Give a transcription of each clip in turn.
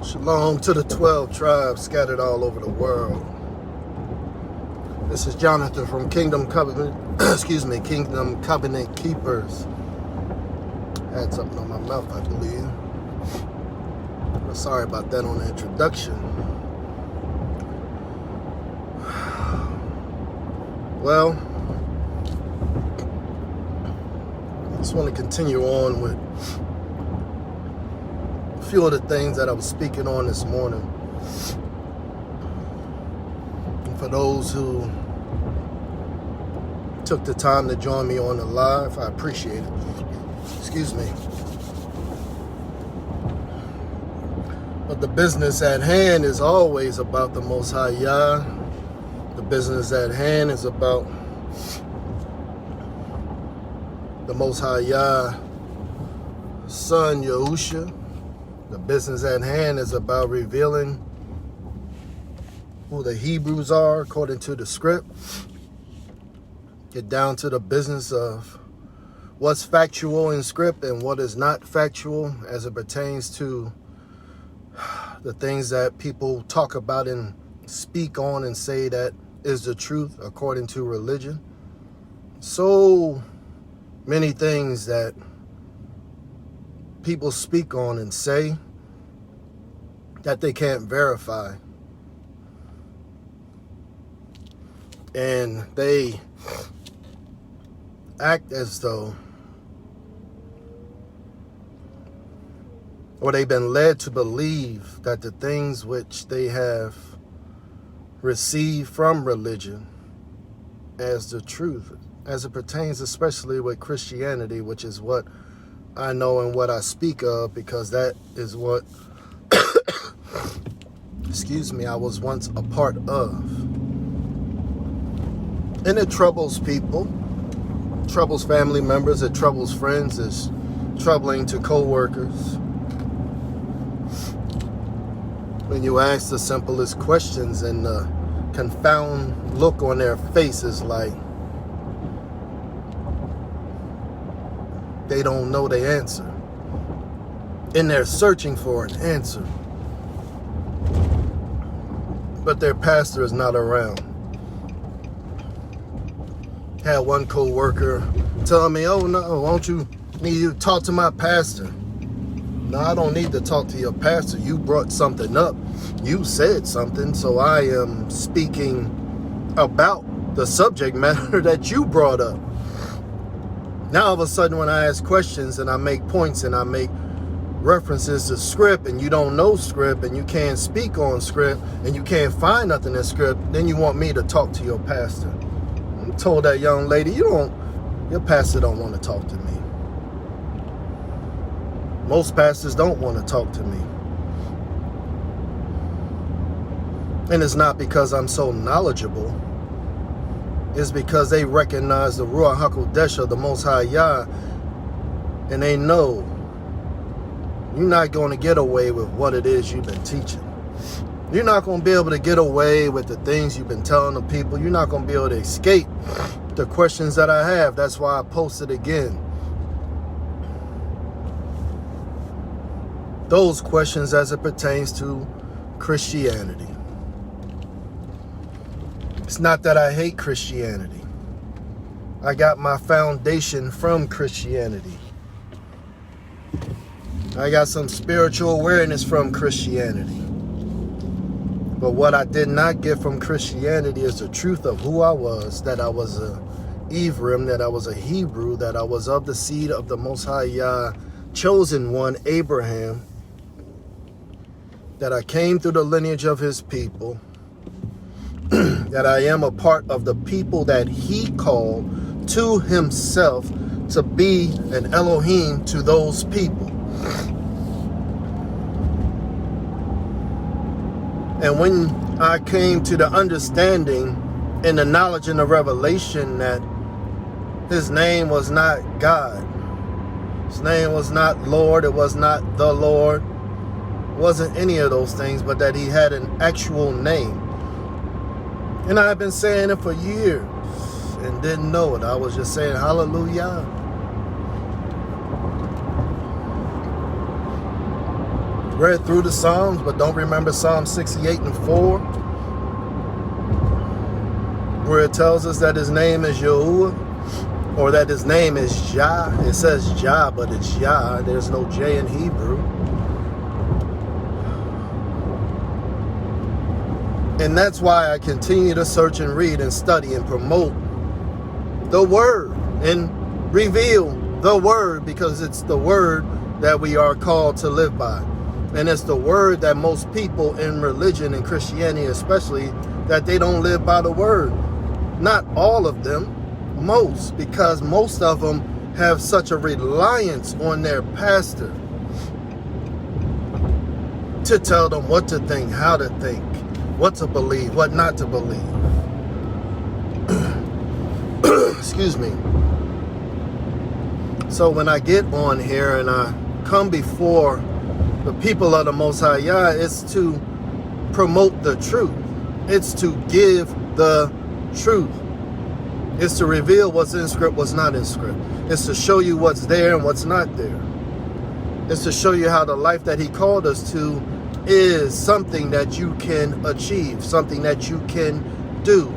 Shalom to the 12 tribes scattered all over the world. This is Jonathan from Kingdom Covenant, Kingdom Covenant Keepers. Had something on my mouth, I believe. But sorry about that on the introduction. Well, I just want to continue on with a few of the things that I was speaking on this morning. And for those who took the time to join me on the live, I appreciate it. Excuse me. But the business at hand is always about the Most High Yah. The business at hand is about the Most High Yah, Son Yahusha. The business at hand is about revealing who the Hebrews are according to the script. Get down to the business of what's factual in script and what is not factual as it pertains to the things that people talk about and speak on and say that is the truth according to religion. So many things that people speak on and say that they can't verify. And they act as though, or they've been led to believe that the things which they have received from religion as the truth, as it pertains especially with Christianity, which is what I know and what I speak of, because that is what I was once a part of. And it troubles people, troubles family members, it troubles friends, it's troubling to co-workers. When you ask the simplest questions and the confound look on their faces like they don't know the answer. And they're searching for an answer. But their pastor is not around. Had one co-worker telling me, "Oh no, won't you need to talk to my pastor?" No, I don't need to talk to your pastor. You brought something up. You said something, so I am speaking about the subject matter that you brought up. Now all of a sudden when I ask questions and I make points and I make references to script and you don't know script and you can't speak on script and you can't find nothing in script, then you want me to talk to your pastor. I told that young lady, your pastor don't want to talk to me. Most pastors don't want to talk to me. And it's not because I'm so knowledgeable. It's because they recognize the Ruach HaKodesh of the Most High Yah, and they know you're not going to get away with what it is you've been teaching. You're not going to be able to get away with the things you've been telling the people. You're not going to be able to escape the questions that I have. That's why I posted again. Those questions as it pertains to Christianity. It's not that I hate Christianity. I got my foundation from Christianity. I got some spiritual awareness from Christianity. But what I did not get from Christianity is the truth of who I was, that I was a Ephraim, that I was a Hebrew, that I was of the seed of the Most High Yah, chosen one, Abraham, that I came through the lineage of his people, that I am a part of the people that he called to himself to be an Elohim to those people. And when I came to the understanding and the knowledge and the revelation that his name was not God, his name was not Lord, it was not the Lord, it wasn't any of those things, but that he had an actual name. And I've been saying it for years and didn't know it. I was just saying hallelujah. read through the Psalms, but don't remember Psalm 68 and 4, where it tells us that his name is Yahuwah, or that his name is Jah. It says Jah, but it's Yah. There's no J in Hebrew. And that's why I continue to search and read and study and promote the word and reveal the word, because it's the word that we are called to live by. And it's the word that most people in religion and Christianity especially, that they don't live by the word. Not all of them, most, because most of them have such a reliance on their pastor to tell them what to think, how to think, what to believe, what not to believe. Excuse me. So when I get on here and I come before the people of the Most High Yah, it's to promote the truth. It's to give the truth. It's to reveal what's in script, what's not in script. It's to show you what's there and what's not there. It's to show you how the life that he called us to is something that you can achieve, something that you can do.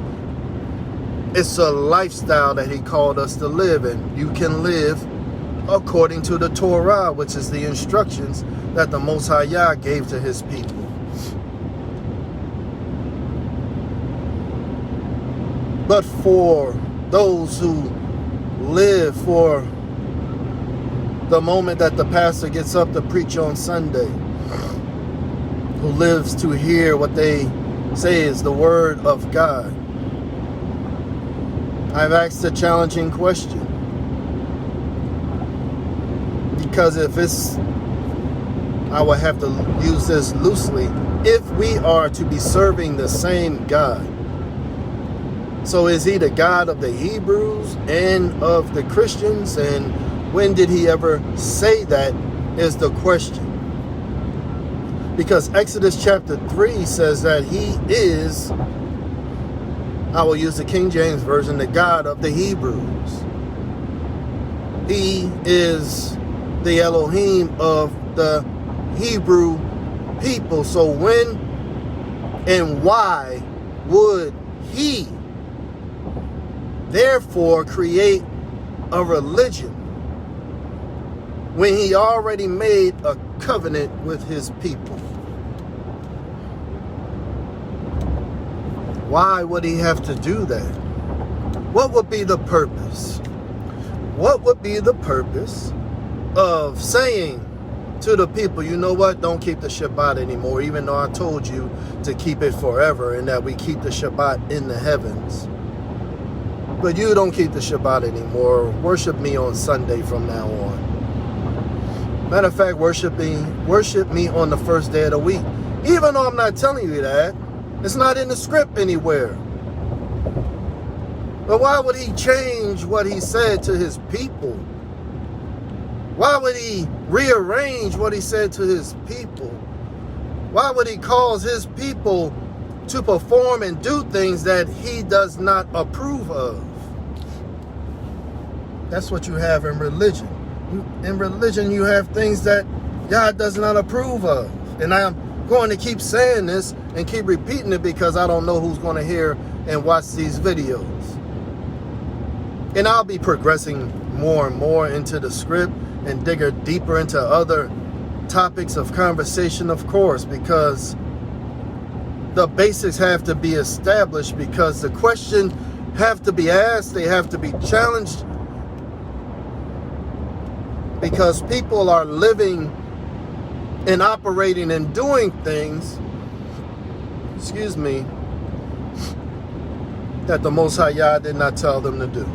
It's a lifestyle that he called us to live in. You can live according to the Torah, which is the instructions that the Most High Yah gave to his people. But for those who live for the moment that the pastor gets up to preach on Sunday, who lives to hear what they say is the word of God, I've asked a challenging question. Because if it's, I would have to use this loosely, if we are to be serving the same God, so is he the God of the Hebrews and of the Christians? And when did he ever say that is the question. Because Exodus chapter 3 says that he is, I will use the King James Version, the God of the Hebrews. He is the Elohim of the Hebrew people. So when and why would he therefore create a religion when he already made a covenant with his people? Why would he have to do that? What would be the purpose? What would be the purpose of saying to the people, you know what, don't keep the Shabbat anymore, even though I told you to keep it forever and that we keep the Shabbat in the heavens. But you don't keep the Shabbat anymore. Worship me on Sunday from now on. Matter of fact, worship me on the first day of the week. Even though I'm not telling you that, it's not in the script anywhere. But why would he change what he said to his people? Why would he rearrange what he said to his people? Why would he cause his people to perform and do things that he does not approve of? That's what you have in religion. In religion, you have things that God does not approve of. And I'm going to keep saying this and keep repeating it because I don't know who's going to hear and watch these videos. And I'll be progressing more and more into the script and digger deeper into other topics of conversation, of course, because the basics have to be established, because the questions have to be asked, they have to be challenged, because people are living and operating and doing things, that the Most High Yah did not tell them to do.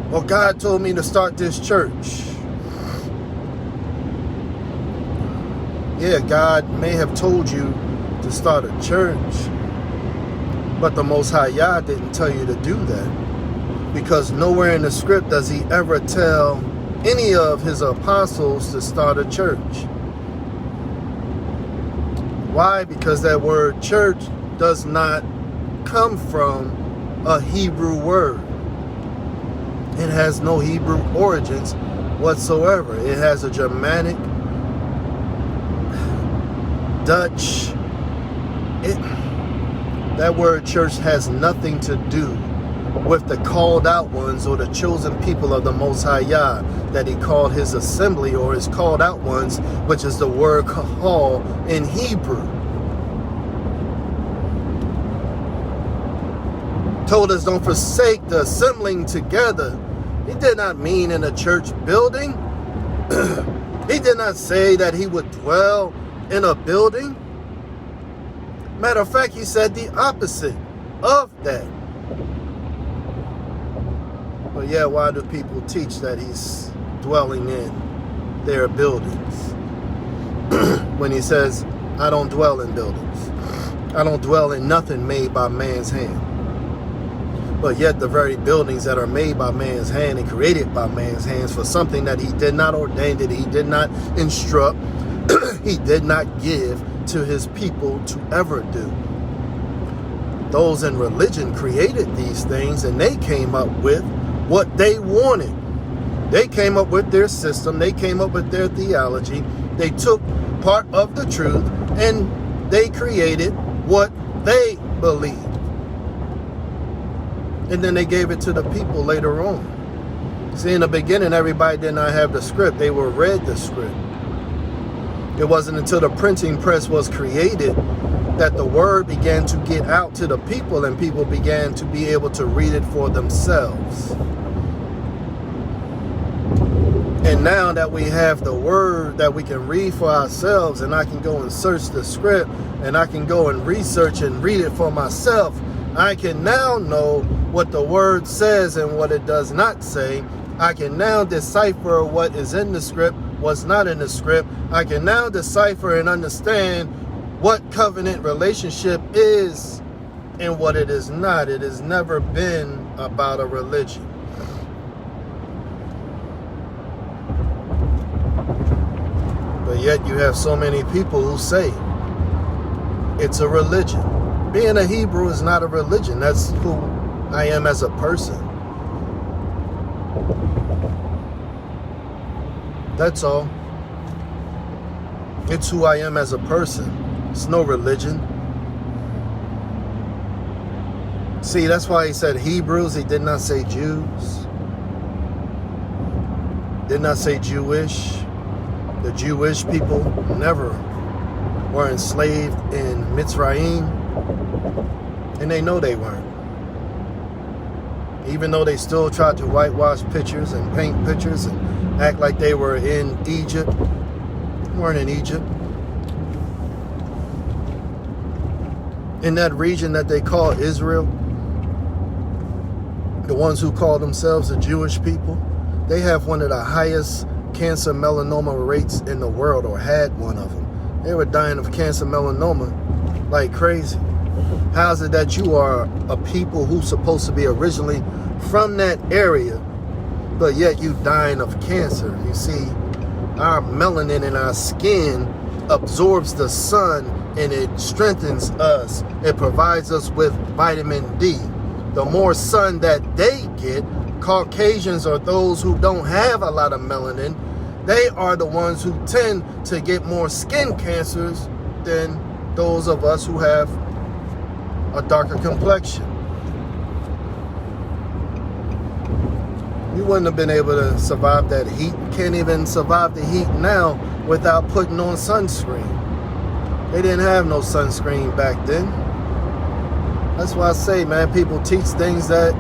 Well, God told me to start this church. Yeah, God may have told you to start a church, but the Most High Yah didn't tell you to do that, because nowhere in the script does he ever tell any of his apostles to start a church. Why? Because that word church does not come from a Hebrew word. It has no Hebrew origins whatsoever. It has a Germanic Dutch. That word church has nothing to do with the called out ones or the chosen people of the Most High Yah that he called his assembly or his called out ones, which is the word kahal in Hebrew. Told us don't forsake the assembling together. He did not mean in a church building. He did not say that he would dwell in a building. Matter of fact, he said the opposite of that. But yeah, why do people teach that he's dwelling in their buildings? When he says, I don't dwell in buildings. I don't dwell in nothing made by man's hand. But yet the very buildings that are made by man's hand and created by man's hands for something that he did not ordain, that he did not instruct, he did not give to his people to ever do. Those in religion created these things and they came up with what they wanted. They came up with their system. They came up with their theology. They took part of the truth and they created what they believed. And then they gave it to the people later on. See, in the beginning, everybody did not have the script. They were read the script. It wasn't until the printing press was created that the word began to get out to the people and people began to be able to read it for themselves. And now that we have the word that we can read for ourselves, and I can go and search the script and I can go and research and read it for myself, I can now know what the word says and what it does not say. I can now decipher what is in the script, what's not in the script. I can now decipher and understand what covenant relationship is and what it is not. It has never been about a religion. But yet you have so many people who say it's a religion. Being a Hebrew is not a religion. That's who I am as a person. That's all. It's who I am as a person. It's no religion. See, that's why he said Hebrews. He did not say Jews. Did not say Jewish. The Jewish people never were enslaved in Mitzrayim. And they know they weren't. Even though they still tried to whitewash pictures and paint pictures and act like they were in Egypt. They weren't in Egypt. In that region that they call Israel, the ones who call themselves the Jewish people, they have one of the highest cancer melanoma rates in the world, or had one of them. They were dying of cancer melanoma like crazy. How is it that you are a people who's supposed to be originally from that area, but yet you dying of cancer? You see, our melanin in our skin absorbs the sun and it strengthens us. It provides us with vitamin D. The more sun that they get, Caucasians or those who don't have a lot of melanin, they are the ones who tend to get more skin cancers than those of us who have a darker complexion. You wouldn't have been able to survive that heat. Can't even survive the heat now without putting on sunscreen. They didn't have no sunscreen back then. That's why I say, man, people teach things that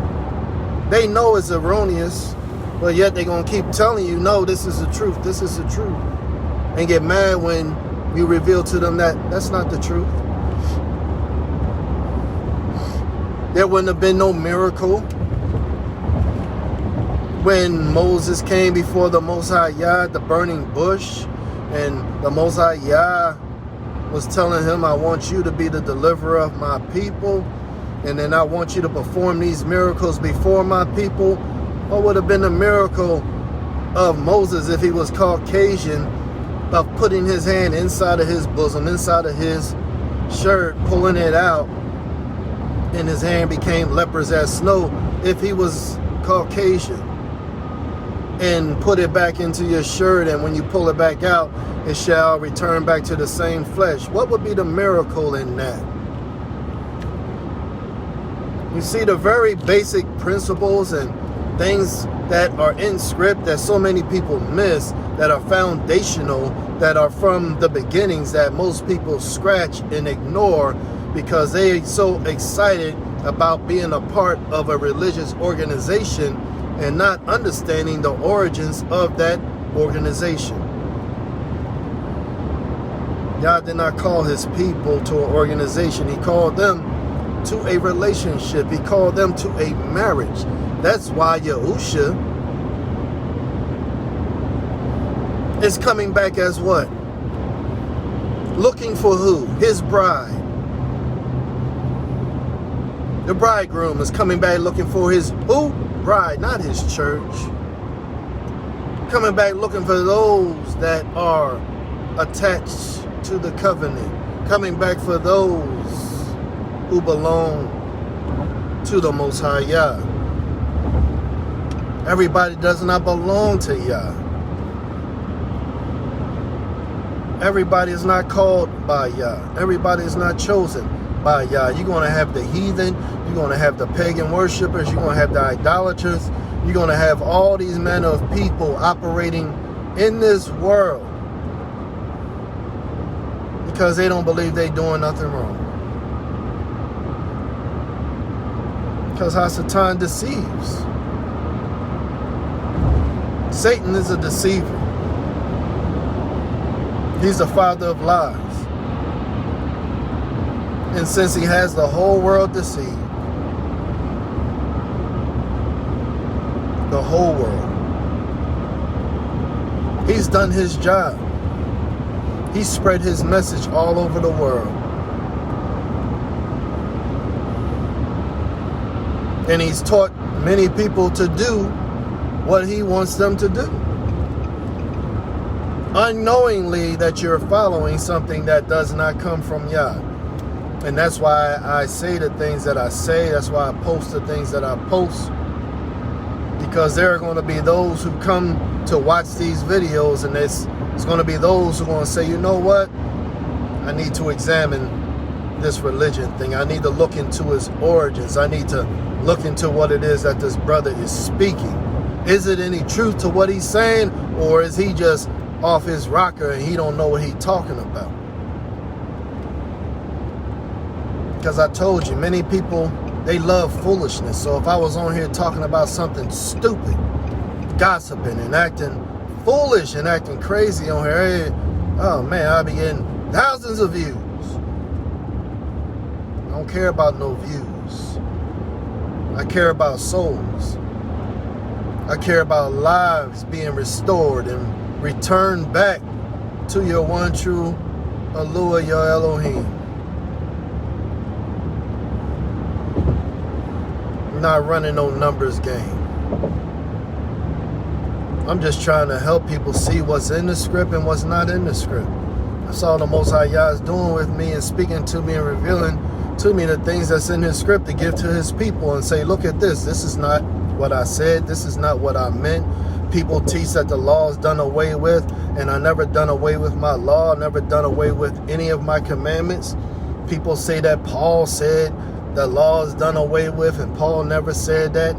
they know is erroneous, but yet they're going to keep telling you, no, this is the truth, this is the truth. And get mad when you reveal to them that that's not the truth. There wouldn't have been no miracle when Moses came before the Most High Yah, the burning bush, and the Most High Yah was telling him, I want you to be the deliverer of my people, and then I want you to perform these miracles before my people. What would have been the miracle of Moses if he was Caucasian, of putting his hand inside of his bosom, inside of his shirt, pulling it out, and his hand became leprous as snow if he was Caucasian? and put it back into your shirt, and when you pull it back out, it shall return back to the same flesh. What would be the miracle in that? You see, the very basic principles and things that are in script that so many people miss, that are foundational, that are from the beginnings, that most people scratch and ignore because they are so excited about being a part of a religious organization and not understanding the origins of that organization. God did not call his people to an organization. He called them to a relationship. He called them to a marriage. That's why Yahusha is coming back as what? Looking for who? His bride. The bridegroom is coming back looking for his who? Bride, not his church. Coming back looking for those that are attached to the covenant. Coming back for those who belong to the Most High Yah. Everybody does not belong to Yah. Everybody is not called by Yah. Everybody is not chosen by Yah. You're going to have the heathen. You're going to have the pagan worshipers. You're going to have the idolaters. You're going to have all these manner of people operating in this world because they don't believe they're doing nothing wrong. Because Hasatan deceives. Satan is a deceiver. He's the father of lies. And since he has the whole world deceived, the whole world, he's done his job. He spread his message all over the world. And he's taught many people to do what he wants them to do, unknowingly that you're following something that does not come from Yah. And that's why I say the things that I say. That's why I post the things that I post. Because there are going to be those who come to watch these videos, and it's going to be those who are going to say, you know what? I need to examine this religion thing. I need to look into its origins. I need to look into what it is that this brother is speaking. Is it any truth to what he's saying, or is he just off his rocker and he don't know what he's talking about? Because I told you, many people, they love foolishness. So if I was on here talking about something stupid, gossiping and acting foolish and acting crazy on here, hey, oh man, I'll be getting thousands of views. I don't care about no views. I care about souls. I care about lives being restored and returned back to your one true Alua, your Elohim. I'm not running no numbers game. I'm just trying to help people see what's in the script and what's not in the script. That's all the Most High Yah is doing with me and speaking to me and revealing to me the things that's in his script to give to his people and say, look at this. This is not what I said. This is not what I meant. People teach that the law is done away with, and I never done away with my law. I never done away with any of my commandments. People say that Paul said the law is done away with, and Paul never said that.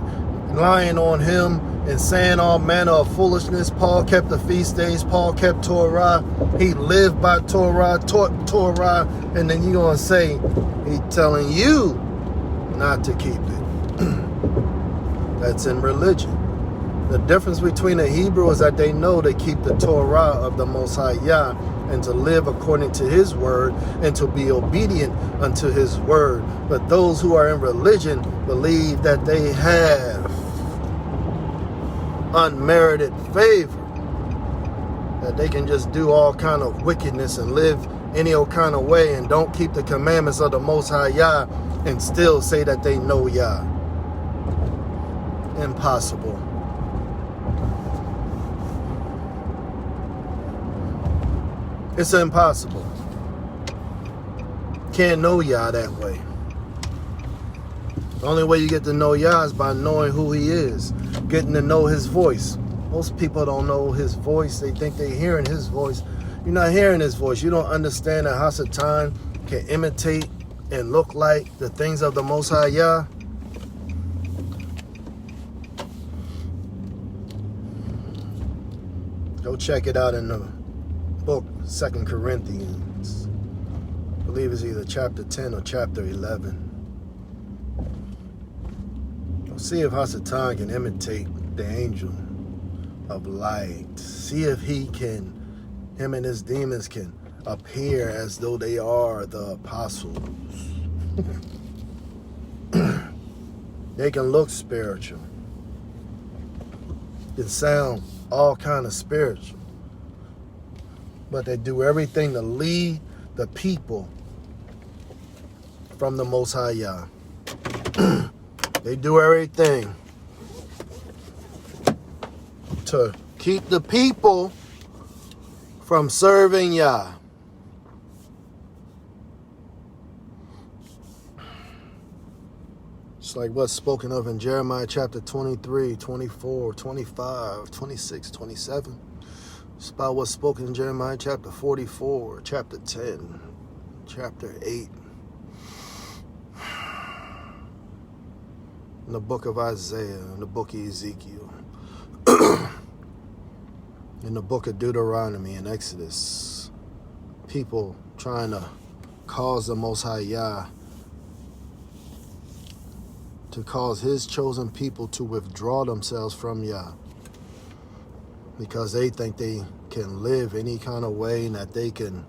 Lying on him and saying all manner of foolishness. Paul kept the feast days. Paul kept Torah. He lived by Torah, taught Torah, and then you're going to say he's telling you not to keep it. That's in religion. The difference between a Hebrew is that they know they keep the Torah of the Most High Yah and to live according to his word and to be obedient unto his word. But those who are in religion believe that they have unmerited favor, that they can just do all kind of wickedness and live any old kind of way and don't keep the commandments of the Most High Yah and still say that they know Yah. Impossible. It's impossible. Can't know Yah that way. The only way you get to know Yah is by knowing who he is, getting to know his voice, Most people don't know his voice. They think they're hearing his voice. You're not hearing his voice. You don't understand that Hasatan can imitate and look like the things of the Most High Yah. Go check it out in the book, 2 Corinthians. I believe it's either chapter 10 or chapter 11. Go see if Hasatan can imitate the angel of light. See if him and his demons can appear as though they are the apostles. They can look spiritual. Can sound all kind of spiritual. But they do everything to lead the people from the Most High Yah. They do everything to keep the people from serving Yah. It's like what's spoken of in Jeremiah chapter 23, 24, 25, 26, 27. It's about what's spoken in Jeremiah chapter 44, chapter 10, chapter 8. In the book of Isaiah, in the book of Ezekiel. In the book of Deuteronomy and Exodus. People trying to cause the Most High Yah to cause his chosen people to withdraw themselves from Yah. Because they think they can live any kind of way and that they can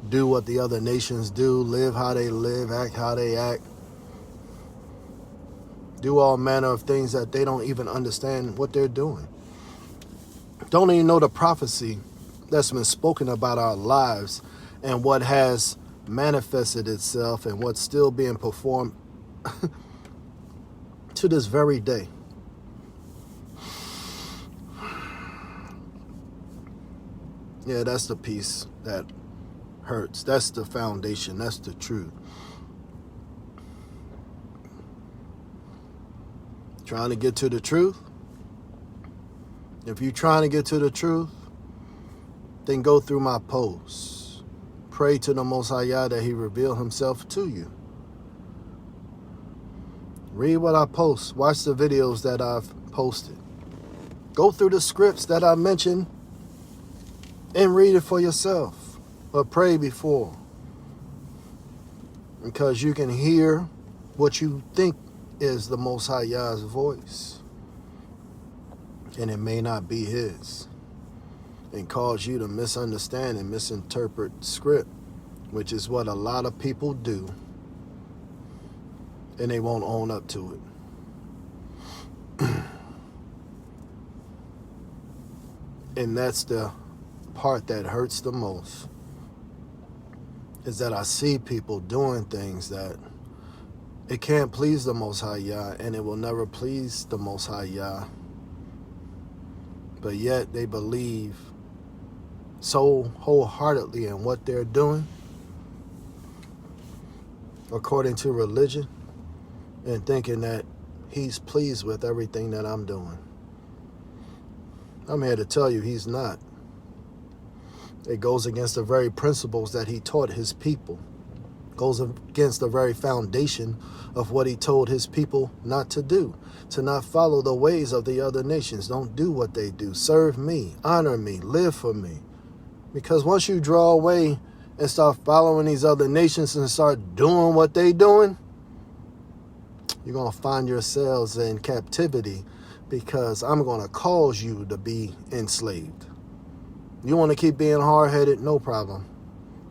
do what the other nations do, live how they live, act how they act. Do all manner of things that they don't even understand what they're doing. Don't even know the prophecy that's been spoken about our lives and what has manifested itself and what's still being performed to this very day. Yeah, that's the piece that hurts. That's the foundation. That's the truth. Trying to get to the truth? If you're trying to get to the truth, then go through my posts. Pray to the Most High Yah that he reveal himself to you. Read what I post. Watch the videos that I've posted. Go through the scripts that I mentioned and read it for yourself. But pray before. Because you can hear what you think is the Most High Yah's voice. And it may not be his. And cause you to misunderstand and misinterpret script, which is what a lot of people do. And they won't own up to it. And that's the part that hurts the most. Is that I see people doing things that it can't please the Most High Yah, and it will never please the Most High Yah. But yet they believe so wholeheartedly in what they're doing, according to religion, and thinking that he's pleased with everything that I'm doing. I'm here to tell you he's not. It goes against the very principles that he taught his people. Goes against the very foundation of what he told his people not to do. To not follow the ways of the other nations. Don't do what they do. Serve me, honor me, live for me. Because once you draw away and start following these other nations and start doing what they doing, you're going to find yourselves in captivity, because I'm going to cause you to be enslaved. You want to keep being hard-headed? No problem.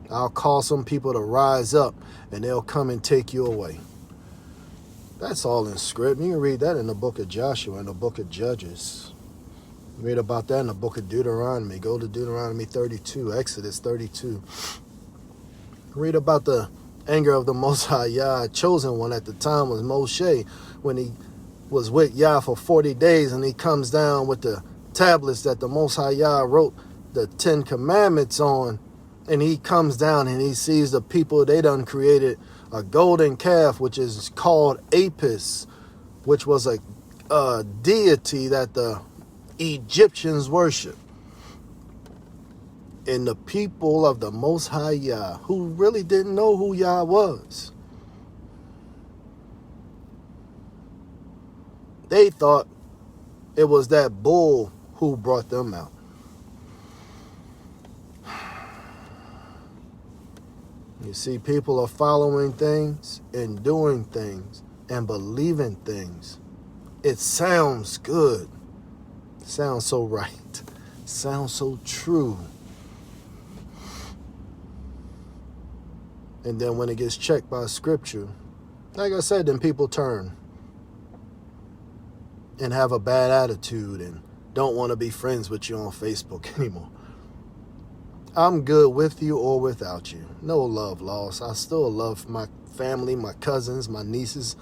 I'll call some people to rise up and they'll come and take you away. That's all in script. You can read that in the book of Joshua and the book of Judges. Read about that in the book of Deuteronomy. Go to Deuteronomy 32, Exodus 32. Read about the anger of the Most High Yah. Chosen one at the time was Moshe, when he was with Yah for 40 days and he comes down with the tablets that the Most High Yah wrote the 10 Commandments on. And he comes down and he sees the people, they done created a golden calf, which is called Apis, which was a deity that the Egyptians worship. And the people of the Most High Yah, who really didn't know who Yah was, they thought it was that bull who brought them out. You see, people are following things and doing things and believing things. It sounds good. It sounds so right. It sounds so true. And then when it gets checked by scripture, like I said, then people turn and have a bad attitude and don't want to be friends with you on Facebook anymore. I'm good with you or without you. No love lost. I still love my family, my cousins, my nieces,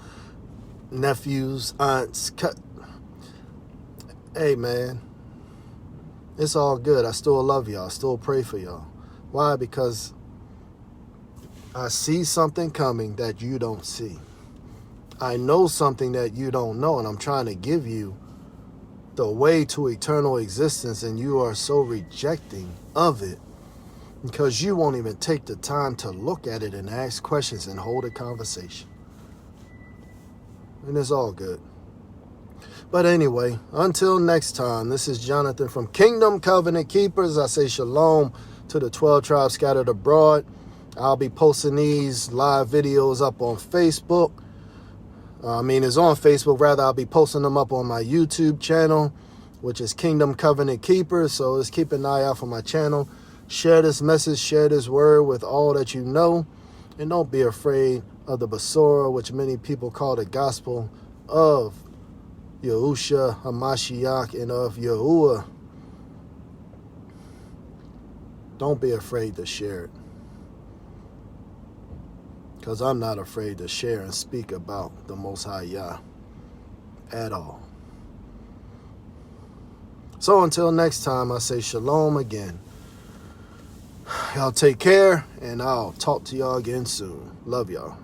nephews, aunts. Hey, man, it's all good. I still love y'all. I still pray for y'all. Why? Because I see something coming that you don't see. I know something that you don't know, and I'm trying to give you the way to eternal existence, and you are so rejecting of it because you won't even take the time to look at it and ask questions and hold a conversation. And it's all good. But anyway, until next time, this is Jonathan from Kingdom Covenant Keepers. I say shalom to the 12 tribes scattered abroad. I'll be posting these live videos up on Facebook. It's on Facebook. Rather, I'll be posting them up on my YouTube channel, which is Kingdom Covenant Keepers. So just keep an eye out for my channel. Share this message, share this word with all that you know. And don't be afraid of the Basora, which many people call the gospel of Yahusha HaMashiach and of Yahuwah. Don't be afraid to share it. Because I'm not afraid to share and speak about the Most High Yah at all. So until next time, I say shalom again. Y'all take care, and I'll talk to y'all again soon. Love y'all.